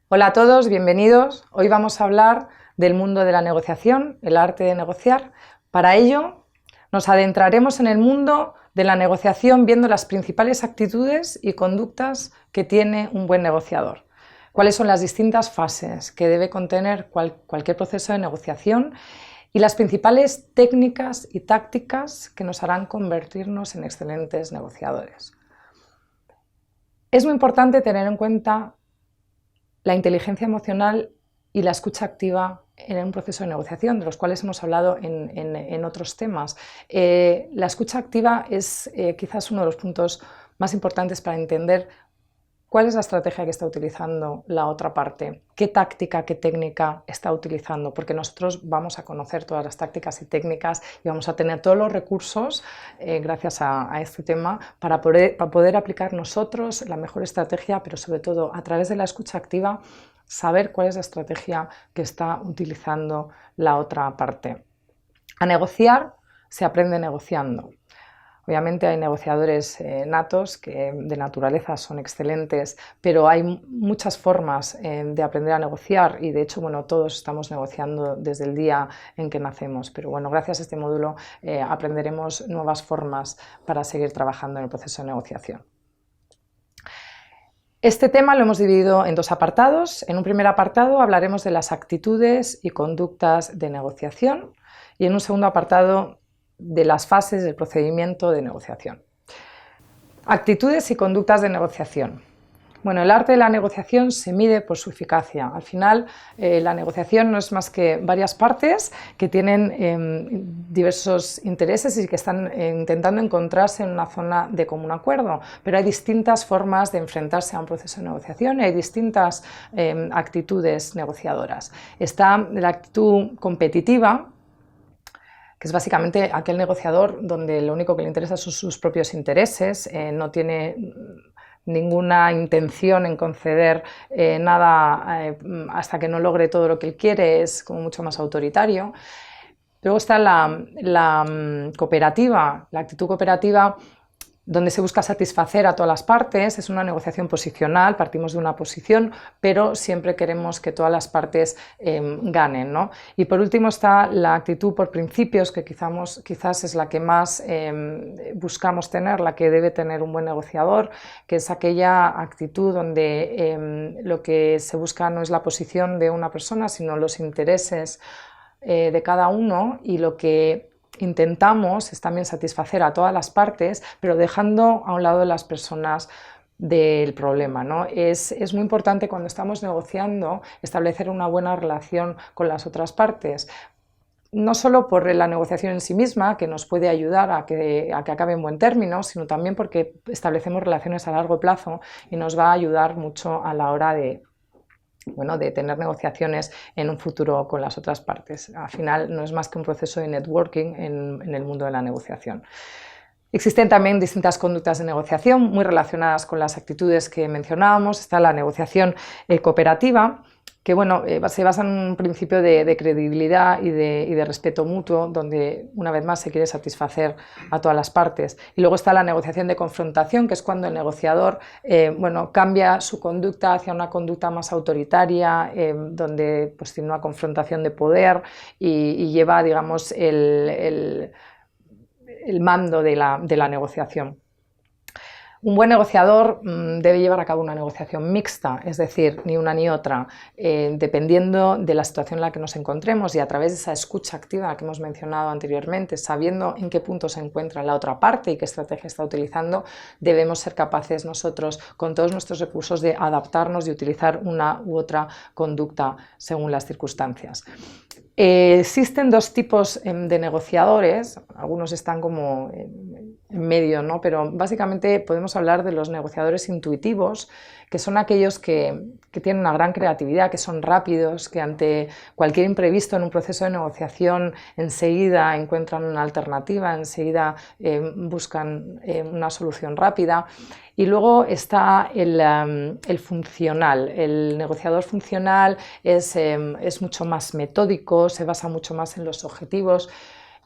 Hola a todos, bienvenidos. Hoy vamos a hablar del mundo de la negociación, el arte de negociar. Para ello, nos adentraremos en el mundo de la negociación viendo las principales actitudes y conductas que tiene un buen negociador. Cuáles son las distintas fases que debe contener cualquier proceso de negociación y las principales técnicas y tácticas que nos harán convertirnos en excelentes negociadores. Es muy importante tener en cuenta la inteligencia emocional y la escucha activa en un proceso de negociación, de los cuales hemos hablado en otros temas. La escucha activa es quizás uno de los puntos más importantes para entender cuál es la estrategia que está utilizando la otra parte, qué táctica, qué técnica está utilizando, porque nosotros vamos a conocer todas las tácticas y técnicas y vamos a tener todos los recursos gracias a este tema para poder aplicar nosotros la mejor estrategia, pero sobre todo a través de la escucha activa saber cuál es la estrategia que está utilizando la otra parte. A negociar se aprende negociando. Obviamente hay negociadores natos que de naturaleza son excelentes, pero hay muchas formas de aprender a negociar y de hecho, bueno, todos estamos negociando desde el día en que nacemos, pero bueno, gracias a este módulo aprenderemos nuevas formas para seguir trabajando en el proceso de negociación. Este tema lo hemos dividido en dos apartados. En un primer apartado hablaremos de las actitudes y conductas de negociación y en un segundo apartado de las fases del procedimiento de negociación. Actitudes y conductas de negociación. Bueno, el arte de la negociación se mide por su eficacia. Al final, la negociación no es más que varias partes que tienen diversos intereses y que están intentando encontrarse en una zona de común acuerdo, pero hay distintas formas de enfrentarse a un proceso de negociación y hay distintas actitudes negociadoras. Está la actitud competitiva, que es básicamente aquel negociador donde lo único que le interesa son sus propios intereses, no tiene ninguna intención en conceder nada hasta que no logre todo lo que él quiere, es como mucho más autoritario. Luego está la cooperativa, la actitud cooperativa, donde se busca satisfacer a todas las partes, es una negociación posicional, partimos de una posición, pero siempre queremos que todas las partes ganen, ¿no? Y por último está la actitud por principios, que quizás es la que más buscamos tener, la que debe tener un buen negociador, que es aquella actitud donde lo que se busca no es la posición de una persona, sino los intereses de cada uno, y lo que intentamos es también satisfacer a todas las partes, pero dejando a un lado las personas del problema, ¿no? Es muy importante cuando estamos negociando establecer una buena relación con las otras partes, no solo por la negociación en sí misma, que nos puede ayudar a que acabe en buen término, sino también porque establecemos relaciones a largo plazo y nos va a ayudar mucho a la hora de tener negociaciones en un futuro con las otras partes. Al final no es más que un proceso de networking en el mundo de la negociación. Existen también distintas conductas de negociación muy relacionadas con las actitudes que mencionábamos. Está la negociación cooperativa, que se basa en un principio de credibilidad y de respeto mutuo, donde una vez más se quiere satisfacer a todas las partes. Y luego está la negociación de confrontación, que es cuando el negociador cambia su conducta hacia una conducta más autoritaria, donde pues, tiene una confrontación de poder y lleva, digamos, el mando de la negociación. Un buen negociador debe llevar a cabo una negociación mixta, es decir, ni una ni otra, dependiendo de la situación en la que nos encontremos y a través de esa escucha activa que hemos mencionado anteriormente, sabiendo en qué punto se encuentra la otra parte y qué estrategia está utilizando, debemos ser capaces nosotros, con todos nuestros recursos, de adaptarnos y utilizar una u otra conducta según las circunstancias. Existen dos tipos de negociadores, algunos están como en medio, ¿no? Pero básicamente podemos hablar de los negociadores intuitivos, que son aquellos que tienen una gran creatividad, que son rápidos, que ante cualquier imprevisto en un proceso de negociación enseguida encuentran una alternativa, enseguida buscan una solución rápida. Y luego está el funcional. El negociador funcional es mucho más metódico, se basa mucho más en los objetivos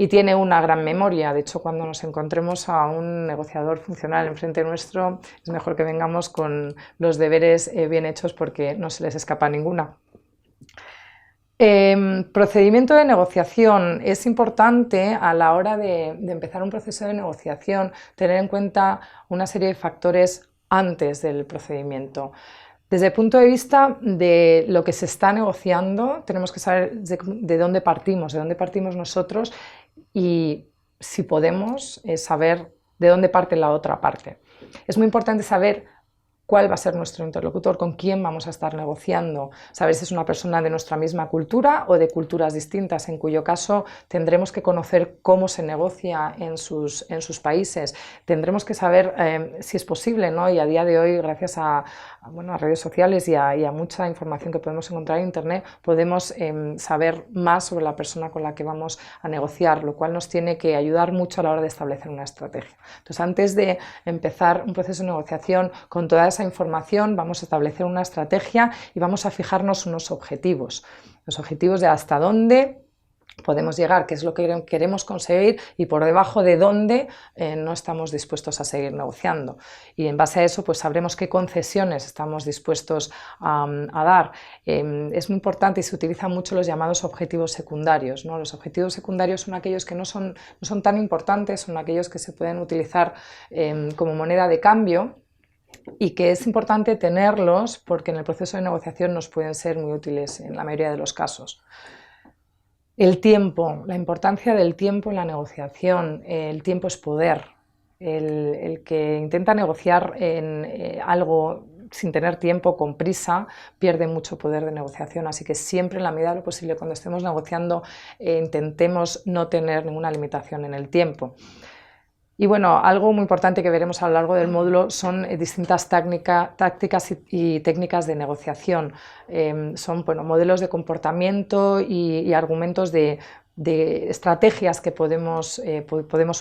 y tiene una gran memoria. De hecho, cuando nos encontremos a un negociador funcional enfrente nuestro, es mejor que vengamos con los deberes bien hechos porque no se les escapa ninguna. Procedimiento de negociación. Es importante a la hora de empezar un proceso de negociación tener en cuenta una serie de factores antes del procedimiento. Desde el punto de vista de lo que se está negociando, tenemos que saber de dónde partimos nosotros y si podemos saber de dónde parte la otra parte. Es muy importante saber cuál va a ser nuestro interlocutor, con quién vamos a estar negociando, saber si es una persona de nuestra misma cultura o de culturas distintas, en cuyo caso tendremos que conocer cómo se negocia en sus países, tendremos que saber si es posible, ¿no? Y a día de hoy, gracias a redes sociales y a mucha información que podemos encontrar en Internet, podemos saber más sobre la persona con la que vamos a negociar, lo cual nos tiene que ayudar mucho a la hora de establecer una estrategia. Entonces, antes de empezar un proceso de negociación con toda esa información, vamos a establecer una estrategia y vamos a fijarnos unos objetivos. Los objetivos de hasta dónde podemos llegar, qué es lo que queremos conseguir y por debajo de dónde no estamos dispuestos a seguir negociando. Y en base a eso, pues sabremos qué concesiones estamos dispuestos a dar. Es muy importante y se utilizan mucho los llamados objetivos secundarios, ¿no? Los objetivos secundarios son aquellos que no son tan importantes, son aquellos que se pueden utilizar como moneda de cambio, y que es importante tenerlos porque en el proceso de negociación nos pueden ser muy útiles en la mayoría de los casos. El tiempo, la importancia del tiempo en la negociación. El tiempo es poder. El que intenta negociar en algo sin tener tiempo, con prisa, pierde mucho poder de negociación, así que siempre en la medida de lo posible cuando estemos negociando intentemos no tener ninguna limitación en el tiempo. Y bueno, algo muy importante que veremos a lo largo del módulo son distintas tácticas y técnicas de negociación. Son modelos de comportamiento y argumentos de estrategias que podemos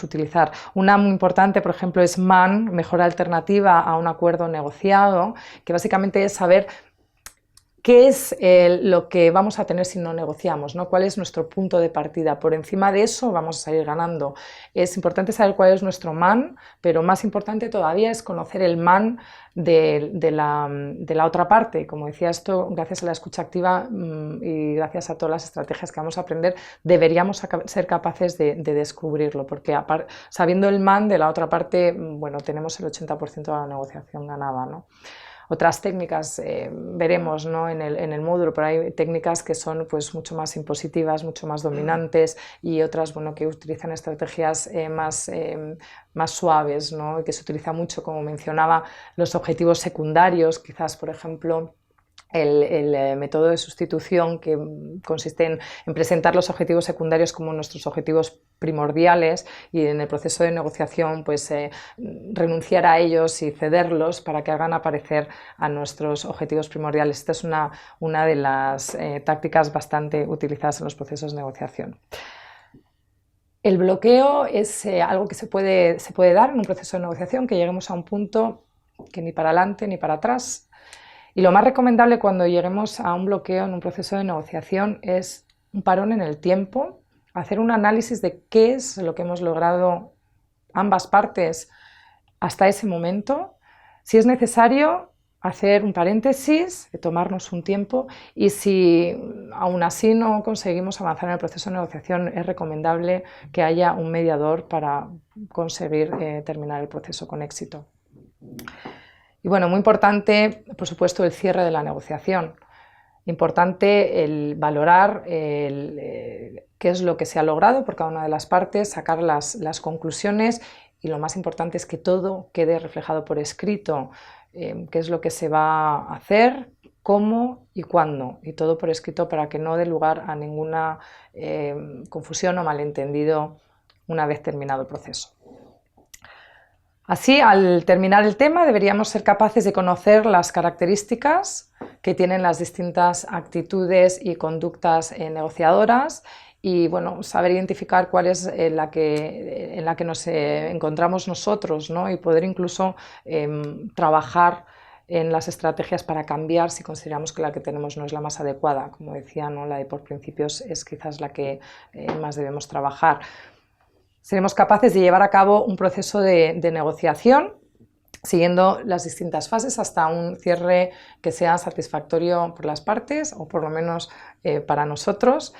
utilizar. Una muy importante, por ejemplo, es MAN, mejor alternativa a un acuerdo negociado, que básicamente es saber qué es lo que vamos a tener si no negociamos, ¿no? ¿Cuál es nuestro punto de partida? Por encima de eso vamos a salir ganando. Es importante saber cuál es nuestro MAN, pero más importante todavía es conocer el MAN de la otra parte. Como decía, esto gracias a la escucha activa y gracias a todas las estrategias que vamos a aprender, deberíamos ser capaces de descubrirlo, porque sabiendo el MAN de la otra parte, tenemos el 80% de la negociación ganada, ¿no? Otras técnicas veremos, ¿no? en el módulo, pero hay técnicas que son mucho más impositivas, mucho más dominantes y otras que utilizan estrategias más suaves, ¿no? Y que se utiliza mucho, como mencionaba, los objetivos secundarios, quizás por ejemplo el método de sustitución, que consiste en presentar los objetivos secundarios como nuestros objetivos primordiales y en el proceso de negociación renunciar a ellos y cederlos para que hagan aparecer a nuestros objetivos primordiales. Esta es una de las tácticas bastante utilizadas en los procesos de negociación. El bloqueo es algo que se puede dar en un proceso de negociación, que lleguemos a un punto que ni para adelante ni para atrás. Y lo más recomendable cuando lleguemos a un bloqueo en un proceso de negociación es un parón en el tiempo, hacer un análisis de qué es lo que hemos logrado ambas partes hasta ese momento. Si es necesario, hacer un paréntesis, tomarnos un tiempo, y si aún así no conseguimos avanzar en el proceso de negociación, es recomendable que haya un mediador para conseguir terminar el proceso con éxito. Y muy importante, por supuesto, el cierre de la negociación. Importante el valorar qué es lo que se ha logrado por cada una de las partes, sacar las conclusiones, y lo más importante es que todo quede reflejado por escrito, qué es lo que se va a hacer, cómo y cuándo, y todo por escrito para que no dé lugar a ninguna confusión o malentendido una vez terminado el proceso. Así, al terminar el tema, deberíamos ser capaces de conocer las características que tienen las distintas actitudes y conductas negociadoras y saber identificar cuál es en la que nos encontramos nosotros, ¿no? Y poder incluso trabajar en las estrategias para cambiar si consideramos que la que tenemos no es la más adecuada. Como decía, ¿no? La de por principios es quizás la que más debemos trabajar. seremos capaces de llevar a cabo un proceso de negociación siguiendo las distintas fases hasta un cierre que sea satisfactorio por las partes o por lo menos para nosotros.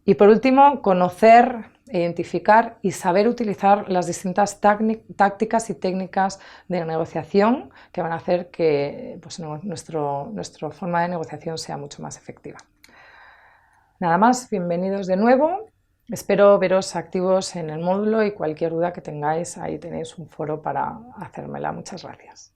Y por último, conocer, identificar y saber utilizar las distintas tácticas y técnicas de negociación que van a hacer que pues, nuestra forma de negociación sea mucho más efectiva. Nada más, bienvenidos de nuevo. Espero veros activos en el módulo y cualquier duda que tengáis, ahí tenéis un foro para hacérmela. Muchas gracias.